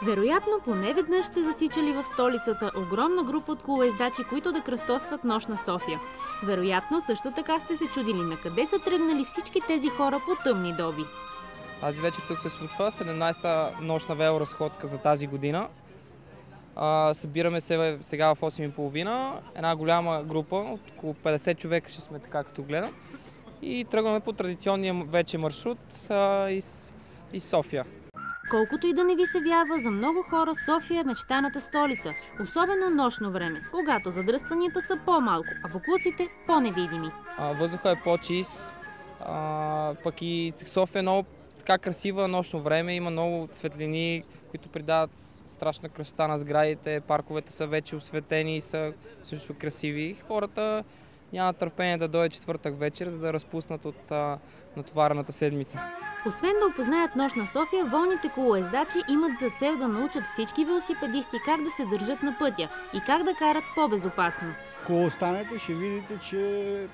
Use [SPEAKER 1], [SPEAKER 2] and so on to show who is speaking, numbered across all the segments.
[SPEAKER 1] Вероятно, поне веднъж сте засичали в столицата огромна група от колоездачи, които да кръстосват нощ на София. Вероятно, също така сте се чудили на къде са тръгнали всички тези хора по тъмни доби.
[SPEAKER 2] Тази вечер тук се случва 17-та нощна велоразходка за тази година. Събираме се сега в 8:30. Една голяма група, от около 50 човека ще сме, така като гледам. И тръгваме по традиционния вече маршрут из София.
[SPEAKER 1] Колкото и да не ви се вярва, за много хора София е мечтаната столица, особено нощно време, когато задръстванията са по-малко, а боклуците по-невидими.
[SPEAKER 2] Въздухът е по-чист, пък и София е много така красива нощно време, има много светлини, които придават страшна красота на сградите, парковете са вече осветени и са също красиви. Хората нямат търпение да дойде четвъртък вечер, за да разпуснат от натоварената седмица.
[SPEAKER 1] Освен да опознаят нощ на София, волните колоездачи имат за цел да научат всички велосипедисти как да се държат на пътя и как да карат по-безопасно.
[SPEAKER 3] Ако останете, ще видите, че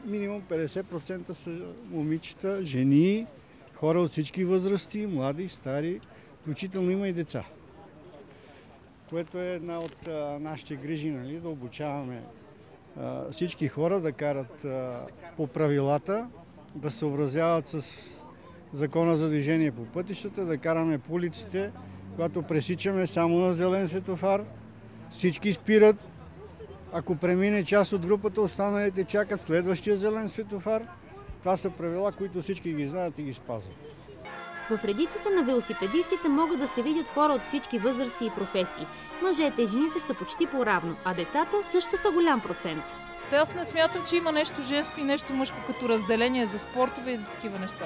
[SPEAKER 3] минимум 50% са момичета, жени, хора от всички възрасти, млади, стари, включително има и деца. Което е една от нашите грижи, нали, да обучаваме всички хора да карат по правилата, да се съобразяват с закона за движение по пътищата, да караме по улиците, когато пресичаме само на зелен светофар. Всички спират. Ако премине част от групата, останалите чакат следващия зелен светофар. Това са правила, които всички ги знаят и ги спазват.
[SPEAKER 1] В редиците на велосипедистите могат да се видят хора от всички възрасти и професии. Мъжете и жените са почти по-равно, а децата също са голям процент.
[SPEAKER 4] Аз не смятам, че има нещо женско и нещо мъжко като разделение за спортове и за такива неща.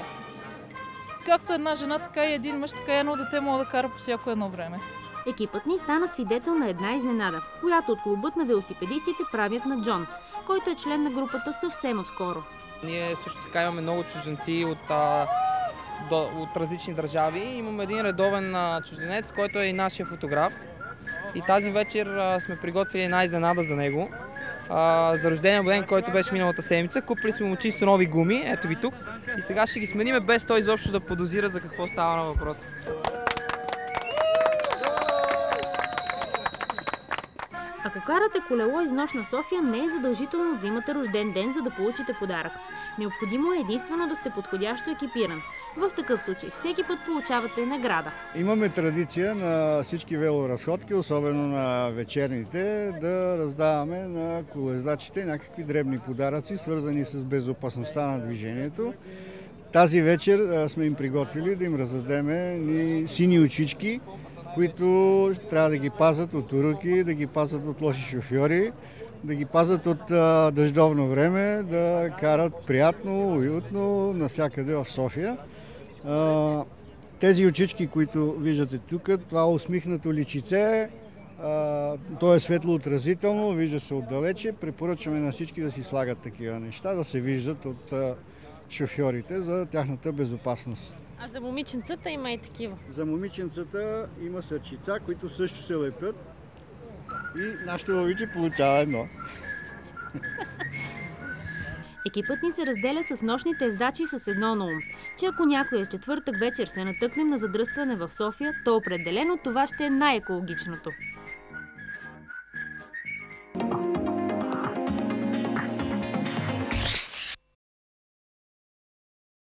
[SPEAKER 4] Както една жена, така и един мъж, така и едно дете може да кара по всяко едно време.
[SPEAKER 1] Екипът ни стана свидетел на една изненада, която от клубът на велосипедистите правят на Джон, който е член на групата съвсем отскоро.
[SPEAKER 2] Ние също така имаме много чужденци от различни държави. Имаме един редовен чужденец, който е и нашия фотограф. И тази вечер сме приготвили една изненада за него. За рождения ден, който беше миналата седмица. Купили сме му чисто нови гуми, ето ви тук. И сега ще ги смениме без той изобщо да подозира за какво става на въпрос.
[SPEAKER 1] Ако карате колело из нощ на София, не е задължително да имате рожден ден, за да получите подарък. Необходимо е единствено да сте подходящо екипиран. В такъв случай всеки път получавате награда.
[SPEAKER 3] Имаме традиция на всички велоразходки, особено на вечерните, да раздаваме на колоездачите някакви дребни подаръци, свързани с безопасността на движението. Тази вечер сме им приготвили да им раздадем сини очички, които трябва да ги пазят от уроки, да ги пазят от лоши шофьори, да ги пазят от дъждовно време, да карат приятно, уютно навсякъде в София. Тези очички, които виждате тук, това усмихнато личице, то е светлоотразително, вижда се отдалече. Препоръчваме на всички да си слагат такива неща, да се виждат от шофьорите за тяхната безопасност.
[SPEAKER 1] А за момиченцата има и такива?
[SPEAKER 3] За момиченцата има сърчица, които също се лепят и нашето момиче получава едно.
[SPEAKER 1] Екипът ни се разделя с нощните ездачи с едно на ум, че ако някой четвъртък вечер се натъкнем на задръстване в София, то определено това ще е най-екологичното.